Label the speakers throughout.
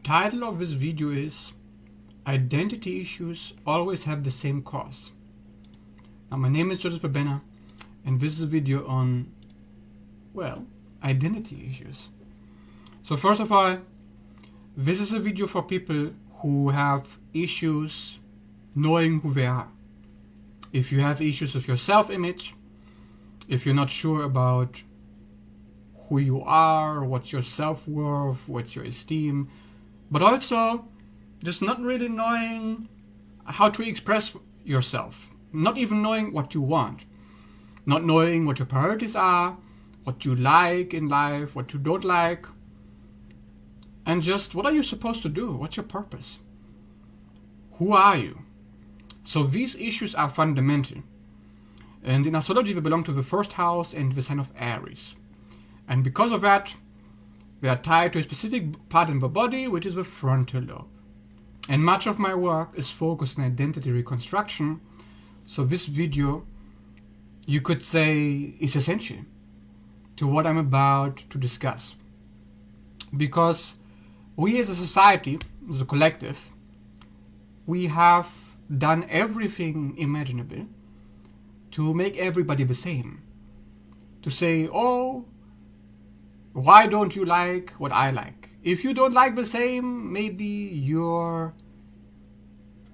Speaker 1: title of this video is Identity Issues Always Have the Same Cause. Now, my name is Joseph Babena, and this is a video on, well, identity issues. So first of all, this is a video for people who have issues knowing who they are. If you have issues with your self-image, if you're not sure about who you are, what's your self-worth, what's your esteem, but also just not really knowing how to express yourself, not even knowing what you want, not knowing what your priorities are, what you like in life, what you don't like, and just what are you supposed to do? What's your purpose? Who are you? So these issues are fundamental. And in astrology, they belong to the first house and the sign of Aries. And because of that, they are tied to a specific part in the body, which is the frontal lobe. And much of my work is focused on identity reconstruction. So this video, you could say, is essential to what I'm about to discuss. Because we as a society, as a collective, we have done everything imaginable to make everybody the same. To say, oh, why don't you like what I like? If you don't like the same, maybe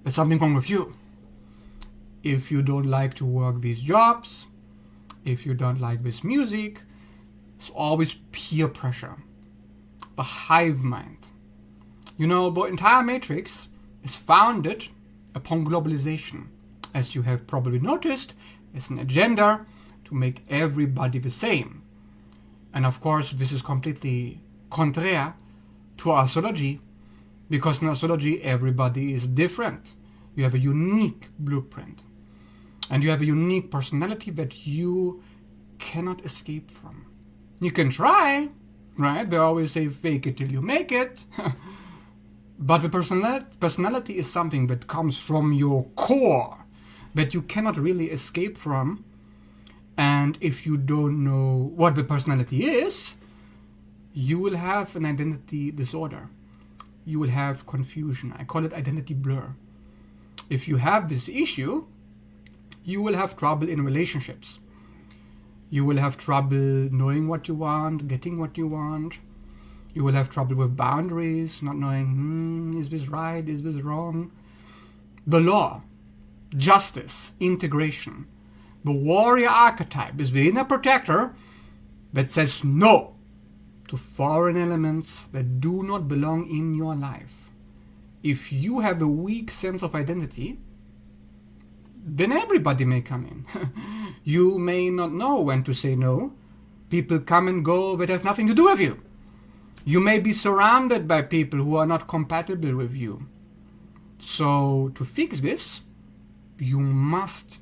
Speaker 1: there's something wrong with you. If you don't like to work these jobs, if you don't like this music, it's always peer pressure, the hive mind. You know, the entire matrix is founded upon globalization. As you have probably noticed, it's an agenda to make everybody the same. And of course, this is completely contrary to astrology, because in astrology, everybody is different. You have a unique blueprint, and you have a unique personality that you cannot escape from. You can try, right? They always say, fake it till you make it. But the personality is something that comes from your core, that you cannot really escape from. And if you don't know what the personality is, you will have an identity disorder. You will have confusion. I call it identity blur. If you have this issue, you will have trouble in relationships. You will have trouble knowing what you want, getting what you want. You will have trouble with boundaries, not knowing, is this right, is this wrong? The law, justice, integration. The warrior archetype is the inner protector that says no to foreign elements that do not belong in your life. If you have a weak sense of identity, then everybody may come in. You may not know when to say no. People come and go that have nothing to do with you. You may be surrounded by people who are not compatible with you. So to fix this, you must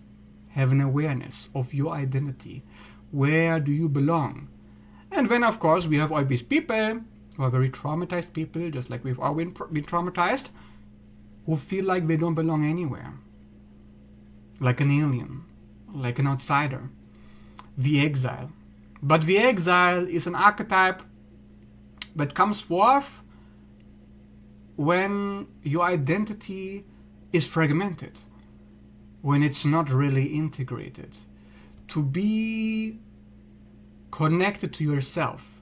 Speaker 1: have an awareness of your identity. Where do you belong? And then, of course, we have all these people who are very traumatized people, just like we've all been traumatized, who feel like they don't belong anywhere. Like an alien, like an outsider, the exile. But the exile is an archetype that comes forth when your identity is fragmented, when it's not really integrated. To be connected to yourself.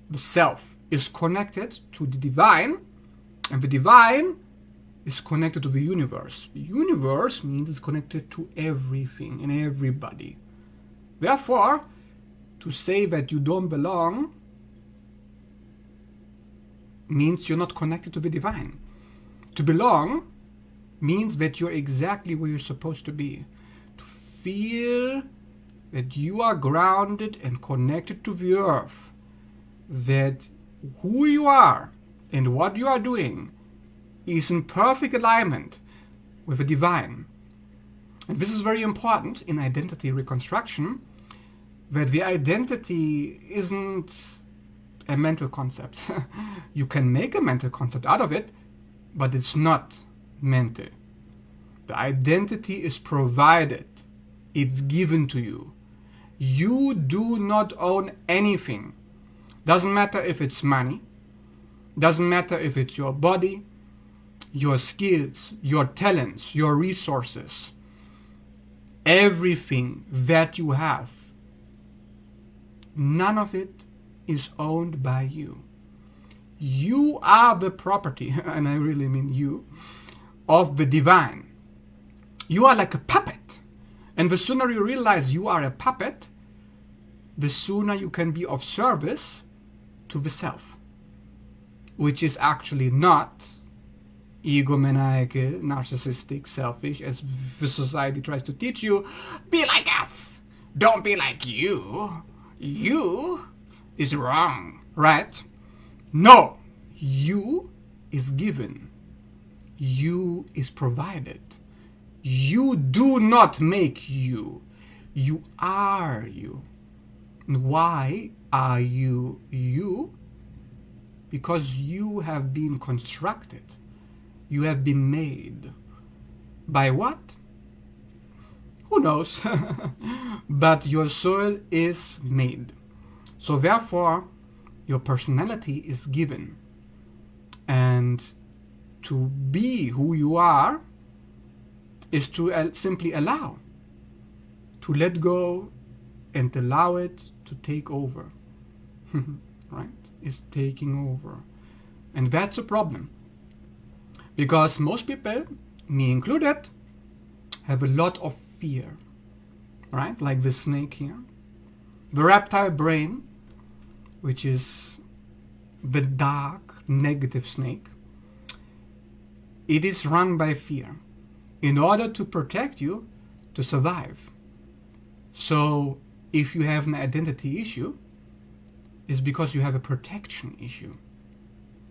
Speaker 1: The self is connected to the divine, and the divine is connected to the universe. The universe means it's connected to everything and everybody. Therefore, to say that you don't belong means you're not connected to the divine. To belong means that you're exactly where you're supposed to be. To feel that you are grounded and connected to the earth. That who you are and what you are doing is in perfect alignment with the divine. And this is very important in identity reconstruction, that the identity isn't a mental concept. You can make a mental concept out of it, but it's not mental. The identity is provided. It's given to you. You do not own anything. Doesn't matter if it's money. Doesn't matter if it's your body, your skills, your talents, your resources. Everything that you have, none of it is owned by you. You are the property, and I really mean you, of the divine. You are like a puppet. And the sooner you realize you are a puppet, the sooner you can be of service to the self, which is actually not egomaniacal, narcissistic, selfish, as the society tries to teach you. Be like us. Don't be like you. You is wrong, right? No. You is given. You is provided. You do not make you. You are you. And why are you you? Because you have been constructed. You have been made. By what? Who knows? But your soul is made. So therefore, your personality is given. And to be who you are is to simply allow. To let go and allow it to take over. Right? It's taking over. And that's a problem. Because most people, me included, have a lot of fear. Right? Like the snake here. The reptile brain, which is the dark, negative snake, it is run by fear in order to protect you to survive. So if you have an identity issue, it's because you have a protection issue.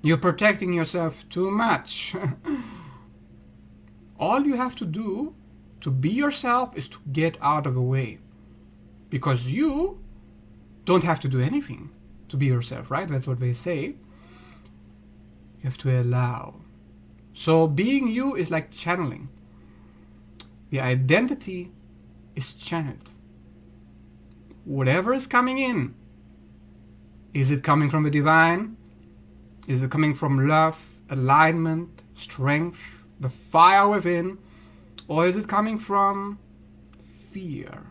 Speaker 1: You're protecting yourself too much. All you have to do to be yourself is to get out of the way. Because you don't have to do anything to be yourself, right? That's what they say. You have to allow. So being you is like channeling. The identity is channeled. Whatever is coming in, is it coming from the divine? Is it coming from love, alignment, strength, the fire within? Or is it coming from fear,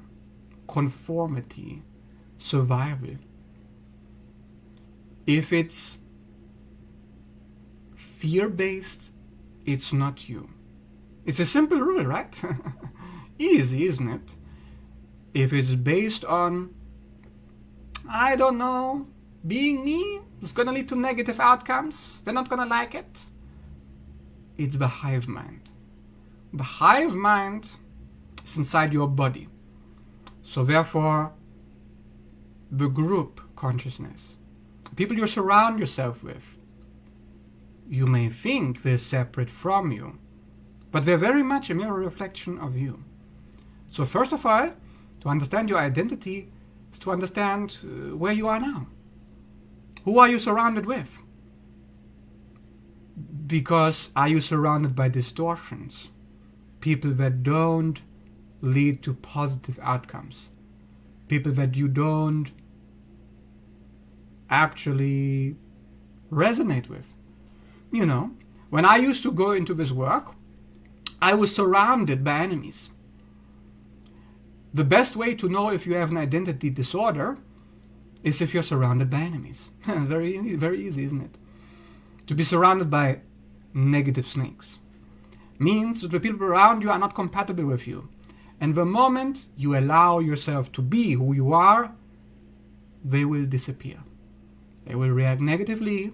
Speaker 1: conformity, survival? If it's fear-based, it's not you. It's a simple rule, right? Easy, isn't it? If it's based on, I don't know, being me, it's gonna lead to negative outcomes, they're not gonna like it. It's the hive mind. The hive mind is inside your body. So therefore, the group consciousness, people you surround yourself with, you may think they're separate from you, but they're very much a mirror reflection of you. So first of all, to understand your identity is to understand where you are now. Who are you surrounded with? Because are you surrounded by distortions? People that don't lead to positive outcomes. People that you don't actually resonate with. You know, when I used to go into this work, I was surrounded by enemies. The best way to know if you have an identity disorder is if you're surrounded by enemies. Very easy, isn't it? To be surrounded by negative snakes means that the people around you are not compatible with you. And the moment you allow yourself to be who you are, they will disappear. They will react negatively,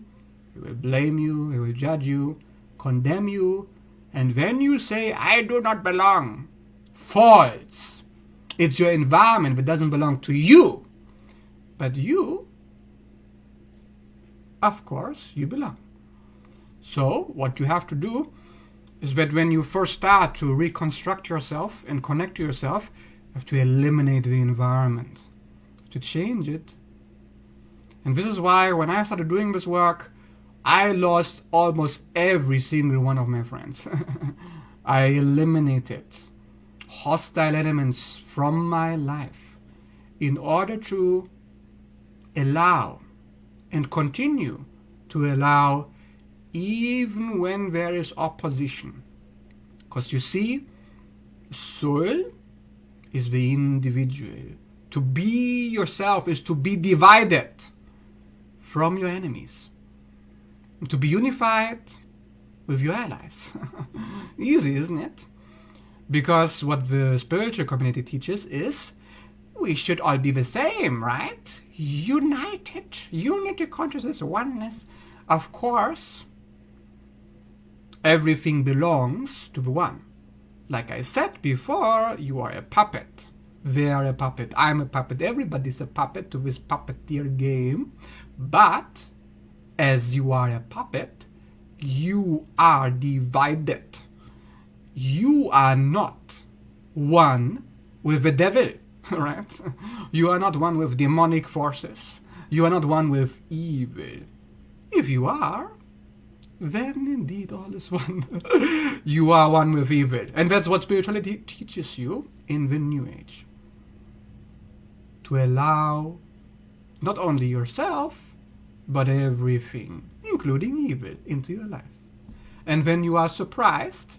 Speaker 1: they will blame you, they will judge you, condemn you, and then you say, I do not belong. False. It's your environment that doesn't belong to you. But you, of course, you belong. So what you have to do is that when you first start to reconstruct yourself and connect to yourself, you have to eliminate the environment, to change it. And this is why when I started doing this work, I lost almost every single one of my friends. I eliminated hostile elements from my life in order to allow and continue to allow even when there is opposition. Because you see, soul is the individual. To be yourself is to be divided from your enemies. To be unified with your allies. Easy, isn't it? Because what the spiritual community teaches is we should all be the same, right? United. Unity, consciousness, oneness. Of course, everything belongs to the one. Like I said before, you are a puppet. They are a puppet. I'm a puppet. Everybody's a puppet to this puppeteer game. But as you are a puppet, you are divided. You are not one with the devil, right? You are not one with demonic forces. You are not one with evil. If you are, then indeed all is one. You are one with evil. And that's what spirituality teaches you in the New Age. To allow not only yourself, but everything, including evil, into your life. And when you are surprised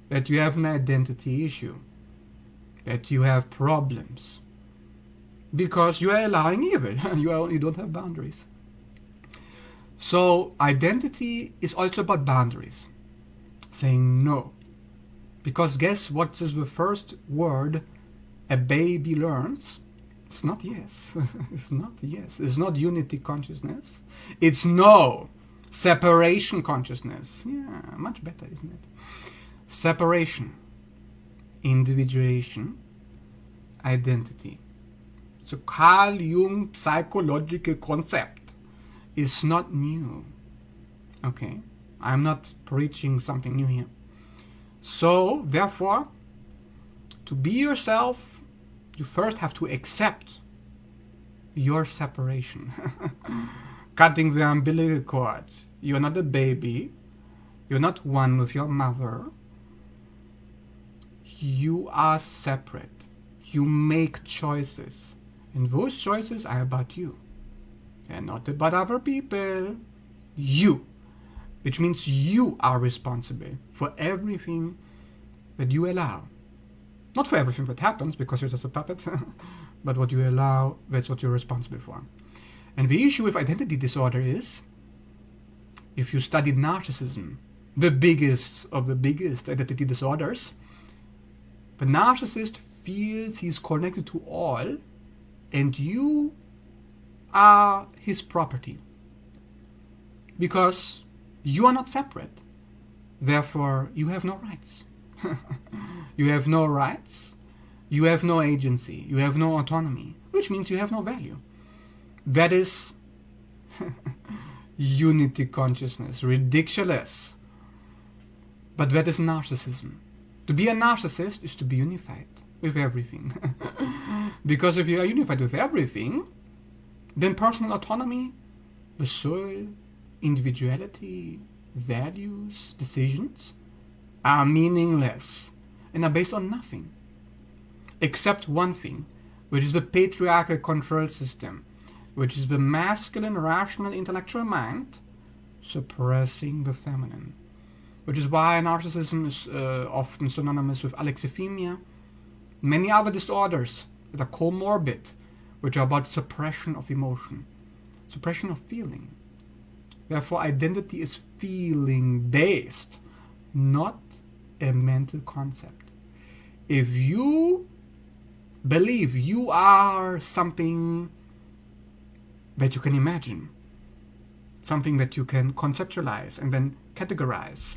Speaker 1: that you have an identity issue, that you have problems, because you are allowing evil, you don't have boundaries. So identity is also about boundaries, saying no. Because guess what is the first word a baby learns? It's not yes. It's not yes. It's not unity consciousness. It's no. Separation consciousness. Yeah, much better, isn't it? Separation, individuation, identity. So Carl Jung psychological concept is not new. Okay? I'm not preaching something new here. So, therefore, to be yourself, you first have to accept your separation. Cutting the umbilical cord. You're not a baby. You're not one with your mother. You are separate. You make choices. And those choices are about you. They're not about other people. You. Which means you are responsible for everything that you allow. Not for everything that happens, because you're just a puppet, but what you allow, that's what you're responsible for. And the issue with identity disorder is, if you studied narcissism, the biggest of the biggest identity disorders, the narcissist feels he's connected to all, and you are his property. Because you are not separate. Therefore, you have no rights. You have no rights. You have no agency. You have no autonomy. Which means you have no value. That is unity consciousness. Ridiculous. But that is narcissism. To be a narcissist is to be unified with everything. Because if you are unified with everything, then personal autonomy, the soul, individuality, values, decisions are meaningless and are based on nothing except one thing, which is the patriarchal control system, which is the masculine, rational, intellectual mind suppressing the feminine. Which is why narcissism is often synonymous with alexithymia, many other disorders that are comorbid, which are about suppression of emotion, suppression of feeling. Therefore, identity is feeling-based, not a mental concept. If you believe you are something that you can imagine, something that you can conceptualize and then categorize,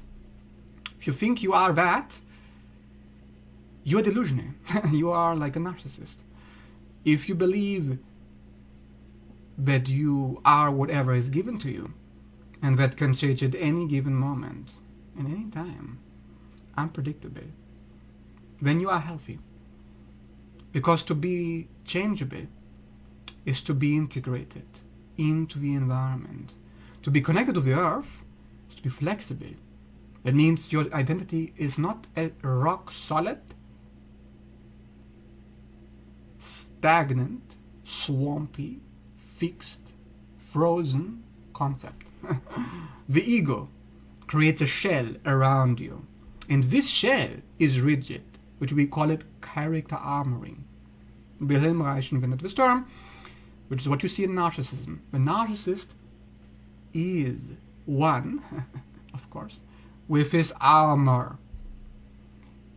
Speaker 1: if you think you are that, you are delusional. You are like a narcissist. If you believe that you are whatever is given to you, and that can change at any given moment, in any time, unpredictable, then you are healthy. Because to be changeable is to be integrated into the environment. To be connected to the earth is to be flexible. That means your identity is not a rock solid, stagnant, swampy, fixed, frozen concept. The ego creates a shell around you. And this shell is rigid, which we call it character armoring. Wilhelm Reich invented this term, which is what you see in narcissism. The narcissist is one, of course, with his armor.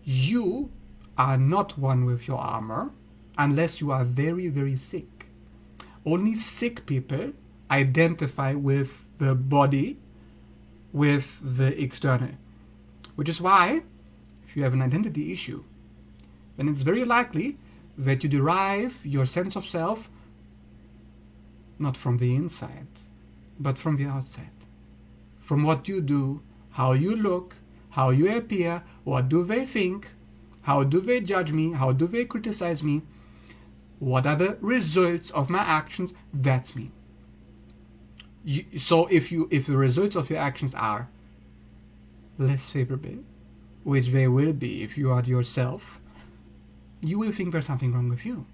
Speaker 1: You are not one with your armor unless you are very, very sick. Only sick people identify with the body, with the external. Which is why, if you have an identity issue, then it's very likely that you derive your sense of self not from the inside, but from the outside. From what you do, how you look, how you appear, what do they think, how do they judge me, how do they criticize me, what are the results of my actions, that's me. So if the results of your actions are less favorable, which they will be if you are yourself, you will think there's something wrong with you.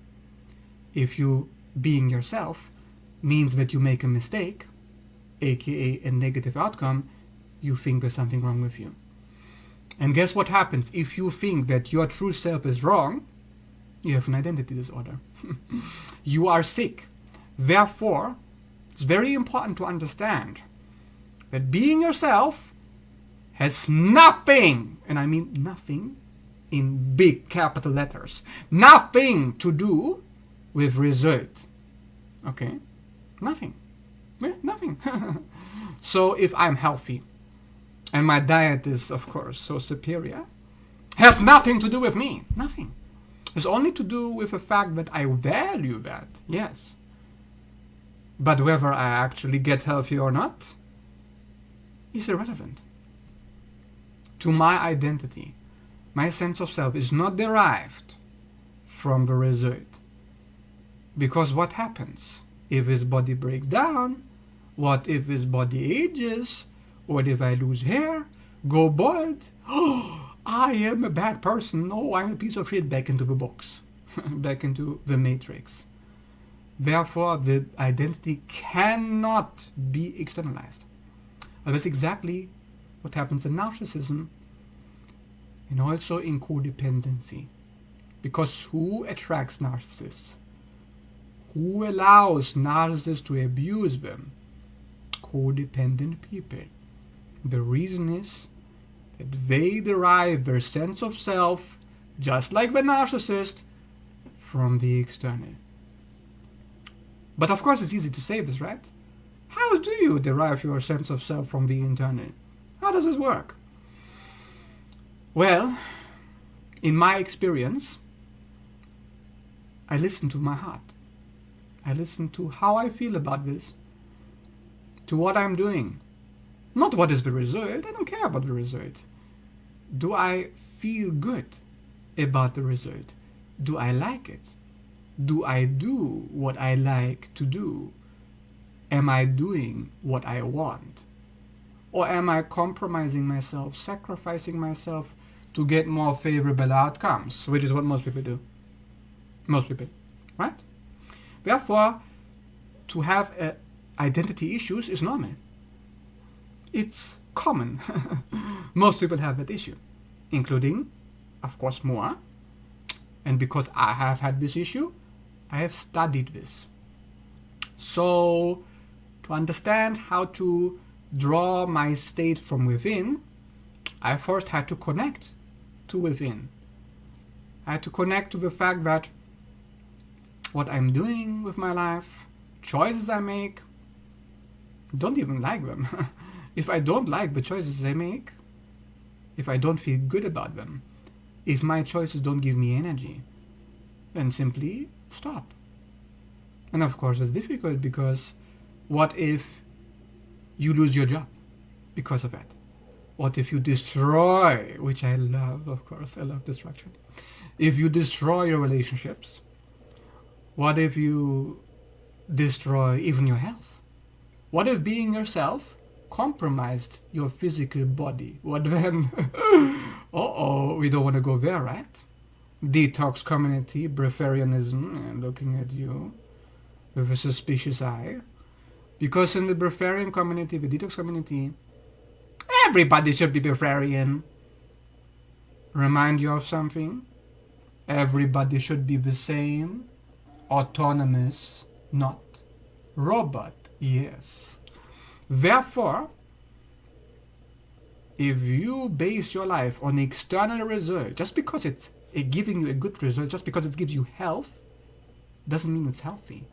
Speaker 1: If you being yourself means that you make a mistake, aka a negative outcome, you think there's something wrong with you. And guess what happens? If you think that your true self is wrong, you have an identity disorder. You are sick. Therefore, it's very important to understand that being yourself has nothing, and I mean nothing in big capital letters, nothing to do with result. Okay? Nothing. Yeah, nothing. So if I'm healthy, and my diet is, of course, so superior, has nothing to do with me. Nothing. It's only to do with the fact that I value that, yes. But whether I actually get healthy or not is irrelevant. To my identity, my sense of self is not derived from the result. Because what happens? If his body breaks down, what if his body ages? What if I lose hair, go bald? Oh, I am a bad person. No, I'm a piece of shit. Back into the box. Back into the matrix. Therefore, the identity cannot be externalized. But that's exactly what happens in narcissism and also in codependency. Because who attracts narcissists? Who allows narcissists to abuse them? Codependent people. The reason is that they derive their sense of self, just like the narcissist, from the external. But of course it's easy to say this, right? How do you derive your sense of self from the internal? How does this work? Well, in my experience, I listen to my heart. I listen to how I feel about this, to what I'm doing. Not what is the result. I don't care about the result. Do I feel good about the result? Do I like it? Do I do what I like to do? Am I doing what I want? Or am I compromising myself, sacrificing myself to get more favorable outcomes, which is what most people do. Most people, right? Therefore, to have identity issues is normal. It's common. Most people have that issue, including, of course, moi. And because I have had this issue, I have studied this. So, to understand how to draw my state from within, I first had to connect to within. I had to connect to the fact that what I'm doing with my life, choices I make, don't even like them. If I don't like the choices I make, if I don't feel good about them, if my choices don't give me energy, then simply stop. And of course it's difficult because what if you lose your job because of that? What if you destroy, which I love, of course, I love destruction. If you destroy your relationships, what if you destroy even your health? What if being yourself compromised your physical body? What then? We don't want to go there, right? Detox community, breatharianism, and looking at you with a suspicious eye Because in the breatharian community, the detox community, everybody should be breatharian. Remind you of something? Everybody should be the same. Autonomous, not robot, yes. Therefore, if you base your life on external result, just because it's giving you a good result, just because it gives you health, doesn't mean it's healthy.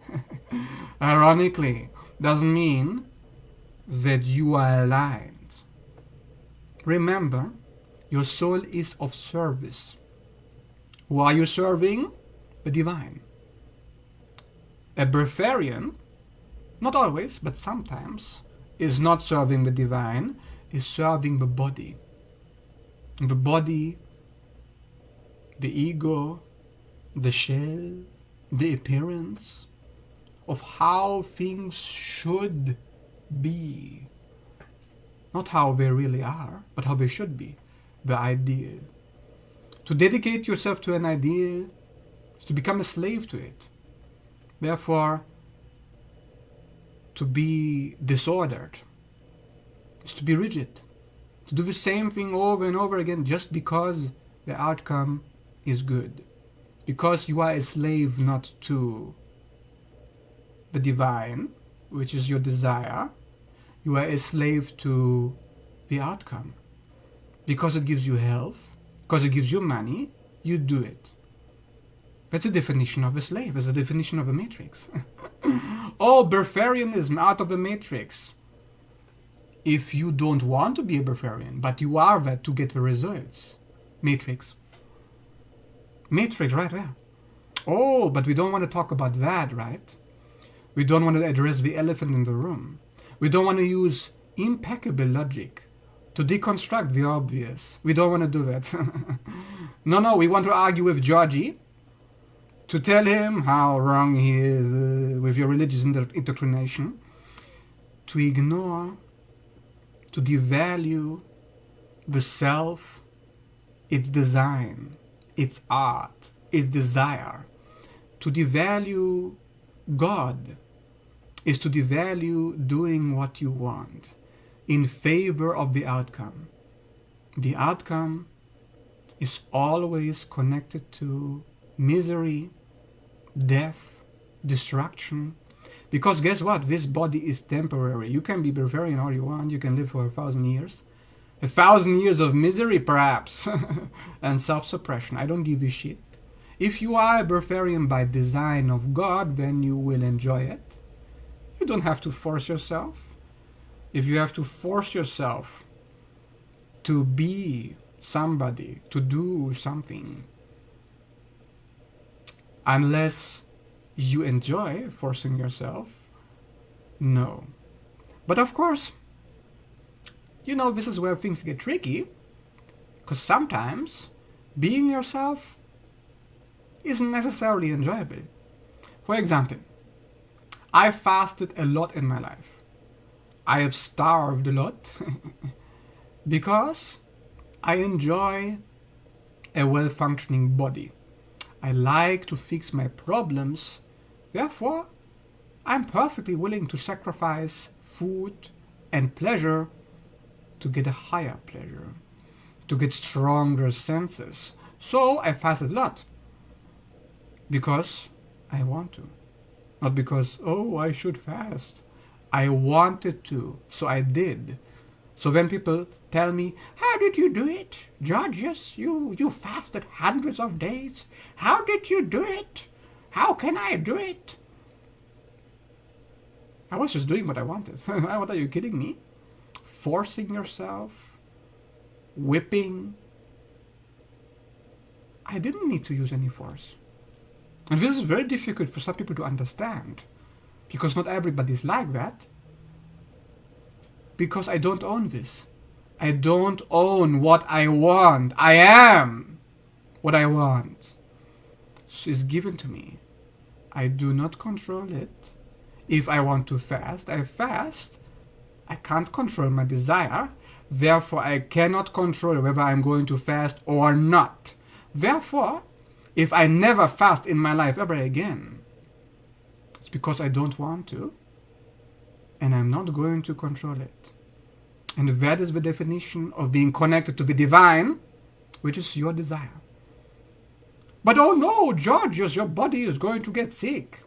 Speaker 1: Ironically, doesn't mean that you are aligned. Remember, your soul is of service. Who are you serving? The divine. A breatharian, not always, but sometimes, is not serving the divine, is serving the body. The body, the ego, the shell, the appearance of how things should be. Not how they really are, but how they should be. The ideal. To dedicate yourself to an ideal is to become a slave to it. Therefore, to be disordered is to be rigid. To do the same thing over and over again just because the outcome is good. Because you are a slave not to the divine, which is your desire. You are a slave to the outcome. Because it gives you health, because it gives you money, you do it. That's the definition of a slave. That's the definition of a matrix. Oh, breatharianism out of the matrix. If you don't want to be a breatharian, but you are that to get the results. Matrix. Matrix right there. Oh, but we don't want to talk about that, right? We don't want to address the elephant in the room. We don't want to use impeccable logic to deconstruct the obvious. We don't want to do that. No, we want to argue with Georgie to tell him how wrong he is with your religious indoctrination, to ignore, to devalue the self, its design, its art, its desire. To devalue God is to devalue doing what you want in favor of the outcome. The outcome is always connected to misery, death, destruction. Because guess what? This body is temporary. You can be breatharian all you want. You can live for 1,000 years. 1,000 years of misery, perhaps, and self-suppression. I don't give a shit. If you are a breatharian by design of God, then you will enjoy it. You don't have to force yourself. If you have to force yourself to be somebody, to do something, unless you enjoy forcing yourself, no. But of course, you know, this is where things get tricky, because sometimes being yourself isn't necessarily enjoyable. For example, I fasted a lot in my life. I have starved a lot because I enjoy a well-functioning body. I like to fix my problems. Therefore, I'm perfectly willing to sacrifice food and pleasure to get a higher pleasure, to get stronger senses. So I fasted a lot because I want to. Not because, oh, I should fast. I wanted to, so I did. So when people tell me, how did you do it? Georgius, you fasted hundreds of days. How did you do it? How can I do it? I was just doing what I wanted. What, are you kidding me? Forcing yourself, whipping. I didn't need to use any force. And this is very difficult for some people to understand, because not everybody is like that. Because I don't own this. I don't own what I want. I am what I want. So it's given to me. I do not control it. If I want to fast, I fast. I can't control my desire. Therefore, I cannot control whether I'm going to fast or not. Therefore, if I never fast in my life ever again, it's because I don't want to. and I'm not going to control it. And that is the definition of being connected to the divine, which is your desire. But oh no, Georgios, your body is going to get sick.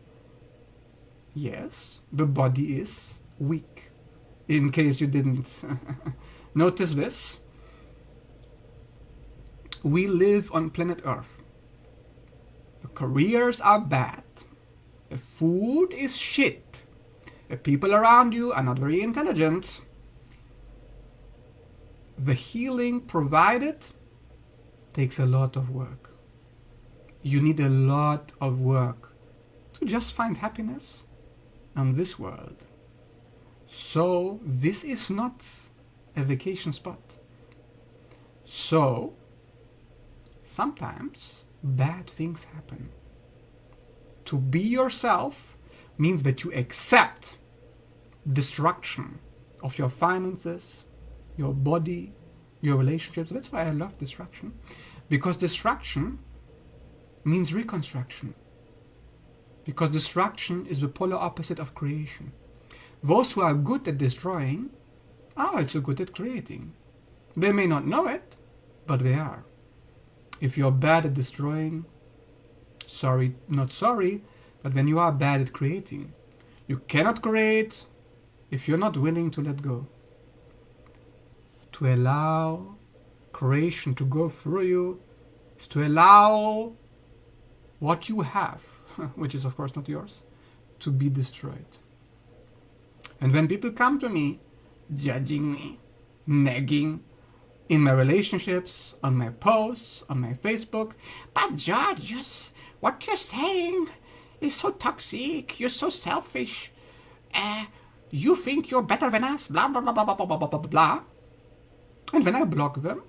Speaker 1: Yes, the body is weak. In case you didn't notice this, we live on planet Earth. The careers are bad. The food is shit. The people around you are not very intelligent. The healing provided takes a lot of work. You need a lot of work to just find happiness on this world. So this is not a vacation spot. So sometimes bad things happen. To be yourself means that you accept destruction of your finances, your body, your relationships. That's why I love destruction. Because destruction means reconstruction. Because destruction is the polar opposite of creation. Those who are good at destroying are also good at creating. They may not know it, but they are. If you're bad at destroying, sorry, not sorry, but when you are bad at creating, you cannot create if you're not willing to let go. To allow creation to go through you is to allow what you have, which is of course not yours, to be destroyed. And when people come to me, judging me, nagging, in my relationships, on my posts, on my Facebook, but George, what you're saying is so toxic, you're so selfish, you think you're better than us, blah, blah, blah, blah, blah, blah, blah, blah, blah. And when I block them,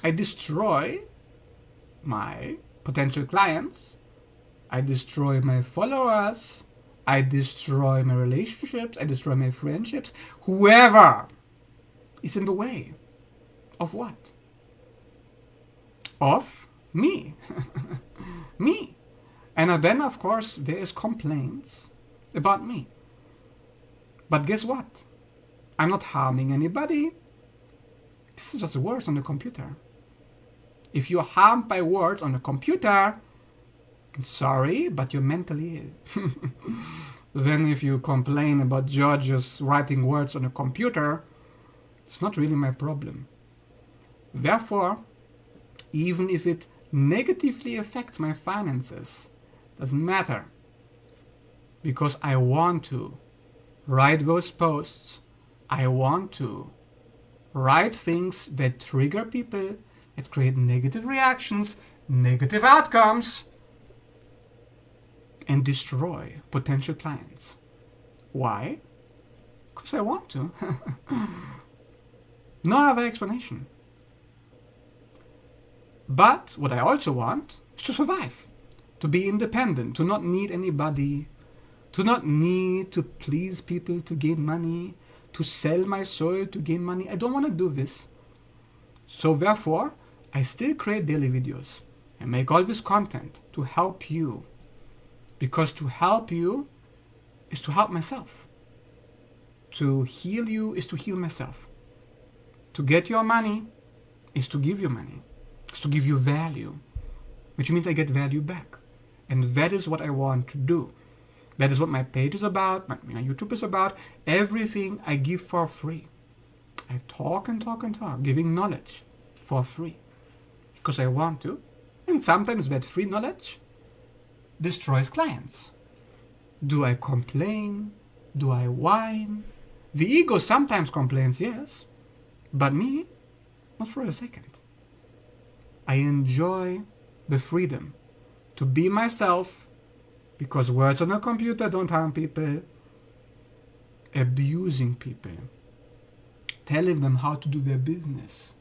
Speaker 1: I destroy my potential clients, I destroy my followers, I destroy my relationships, I destroy my friendships, whoever is in the way. Of what? Of me. Me. And then, of course, there is complaints about me. But guess what? I'm not harming anybody. This is just words on the computer. If you're harmed by words on the computer, I'm sorry, but you're mentally ill. Then if you complain about George's writing words on a computer, it's not really my problem. Therefore, even if it negatively affects my finances, doesn't matter. Because I want to write those posts, I want to write things that trigger people, that create negative reactions, negative outcomes, and destroy potential clients. Why? Because I want to. No other explanation. But what I also want is to survive, to be independent, to not need anybody, to not need to please people to gain money, to sell my soul to gain money. I don't want to do this. So therefore, I still create daily videos and make all this content to help you. Because to help you is to help myself. To heal you is to heal myself. To get your money is to give you money. It's to give you value, which means I get value back. And that is what I want to do. That is what my page is about, my YouTube is about. Everything I give for free. I talk and talk and talk, giving knowledge for free. Because I want to. And sometimes that free knowledge destroys clients. Do I complain? Do I whine? The ego sometimes complains, yes. But me, not for a second. I enjoy the freedom to be myself, because words on a computer don't harm people. Abusing people, telling them how to do their business,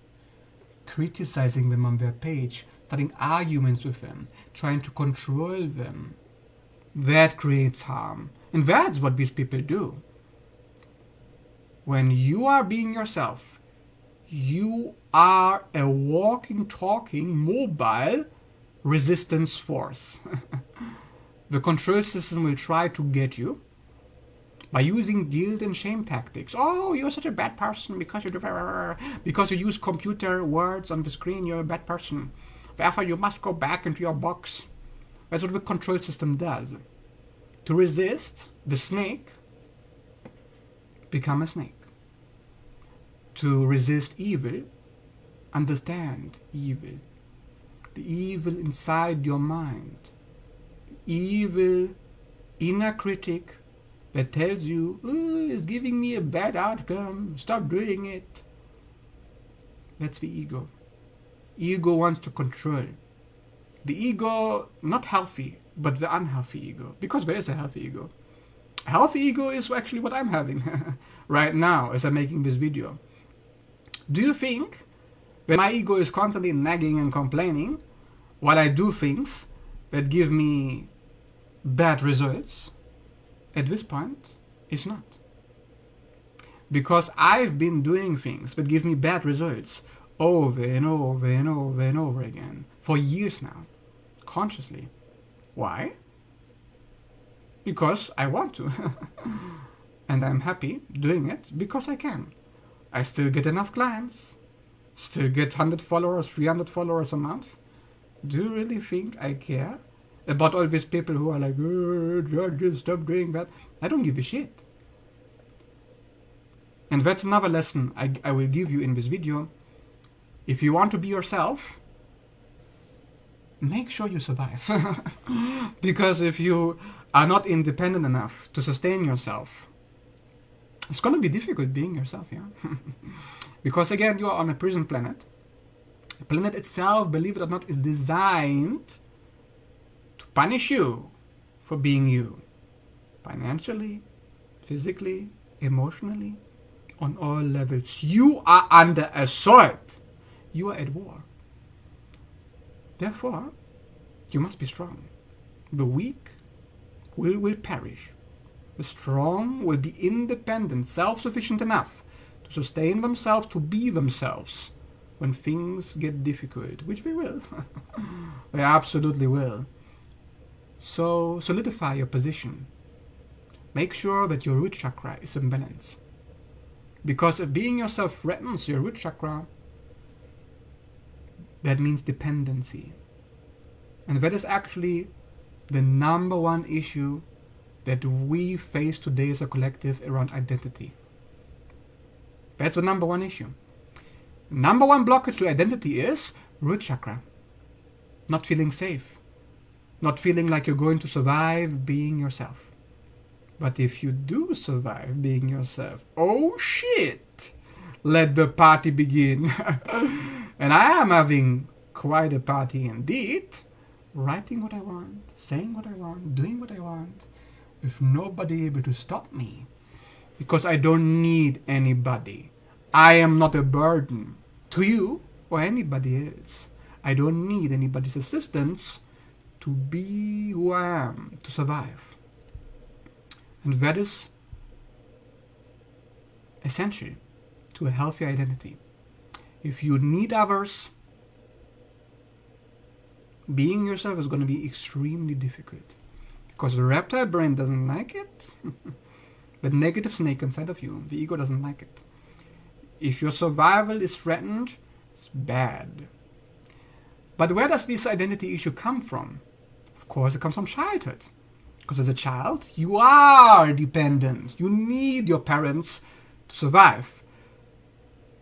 Speaker 1: criticizing them on their page, starting arguments with them, trying to control them, that creates harm. And that's what these people do. When you are being yourself, you are a walking, talking, mobile resistance force. The control system will try to get you, by using guilt and shame tactics. Oh, you're such a bad person because you use computer words on the screen. You're a bad person. Therefore, you must go back into your box. That's what the control system does. To resist the snake, become a snake. To resist evil, understand evil. The evil inside your mind. The evil inner critic that tells you, oh, it's giving me a bad outcome, stop doing it. That's the ego. Ego wants to control. The ego, not healthy, but the unhealthy ego, because there is a healthy ego. A healthy ego is actually what I'm having right now as I'm making this video. Do you think that my ego is constantly nagging and complaining while I do things that give me bad results? At this point, it's not. Because I've been doing things that give me bad results over and over and over and over again for years now, consciously. Why? Because I want to. And I'm happy doing it because I can. I still get enough clients, still get 100 followers, 300 followers a month. Do you really think I care about all these people who are like, oh, just stop doing that? I don't give a shit. And that's another lesson I will give you in this video. If you want to be yourself, make sure you survive. Because if you are not independent enough to sustain yourself, it's going to be difficult being yourself, yeah? Because again, you are on a prison planet. The planet itself, believe it or not, is designed to punish you for being you. Financially, physically, emotionally, on all levels. You are under assault. You are at war. Therefore, you must be strong. The weak will perish. The strong will be independent, self-sufficient enough to sustain themselves, to be themselves when things get difficult, which they will. They absolutely will. So solidify your position. Make sure that your root chakra is in balance. Because if being yourself threatens your root chakra, that means dependency. And that is actually the number one issue that we face today as a collective around identity. That's the number one issue. Number one blockage to identity is root chakra. Not feeling safe. Not feeling like you're going to survive being yourself. But if you do survive being yourself, oh shit! Let the party begin. And I am having quite a party indeed. Writing what I want, saying what I want, doing what I want, with nobody able to stop me. Because I don't need anybody. I am not a burden to you or anybody else. I don't need anybody's assistance to be who I am, to survive. And that is essential to a healthy identity. If you need others, being yourself is going to be extremely difficult. Because the reptile brain doesn't like it. The negative snake inside of you, the ego doesn't like it. If your survival is threatened, it's bad. But where does this identity issue come from? Of course, it comes from childhood. Because as a child, you are dependent. You need your parents to survive.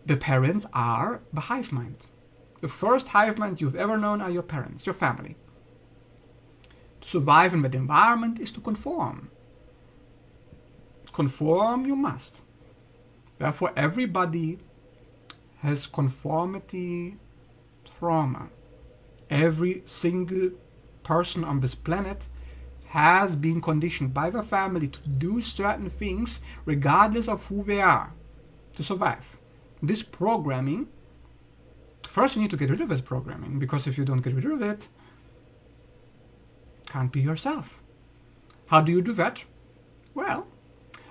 Speaker 1: The parents are the hive mind. The first hive mind you've ever known are your parents, your family. To survive in that environment is to conform. Conform you must. Therefore, everybody has conformity trauma. Every single person on this planet has been conditioned by their family to do certain things regardless of who they are to survive. This programming, first you need to get rid of this programming, because if you don't get rid of it, can't be yourself. How do you do that? Well,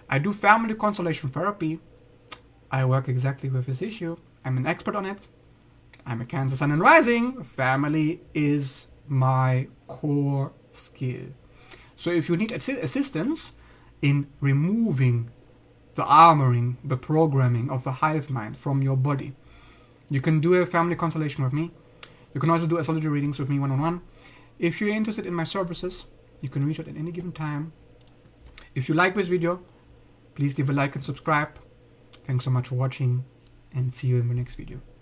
Speaker 1: I do family constellation therapy. I work exactly with this issue. I'm an expert on it. I'm a Cancer Sun and Rising. Family is my core skill. So if you need assistance in removing the armoring, the programming of the hive mind from your body. You can do a family consultation with me. You can also do astrology readings with me one-on-one. If you're interested in my services, you can reach out at any given time. If you like this video, please leave a like and subscribe. Thanks so much for watching, and see you in the next video.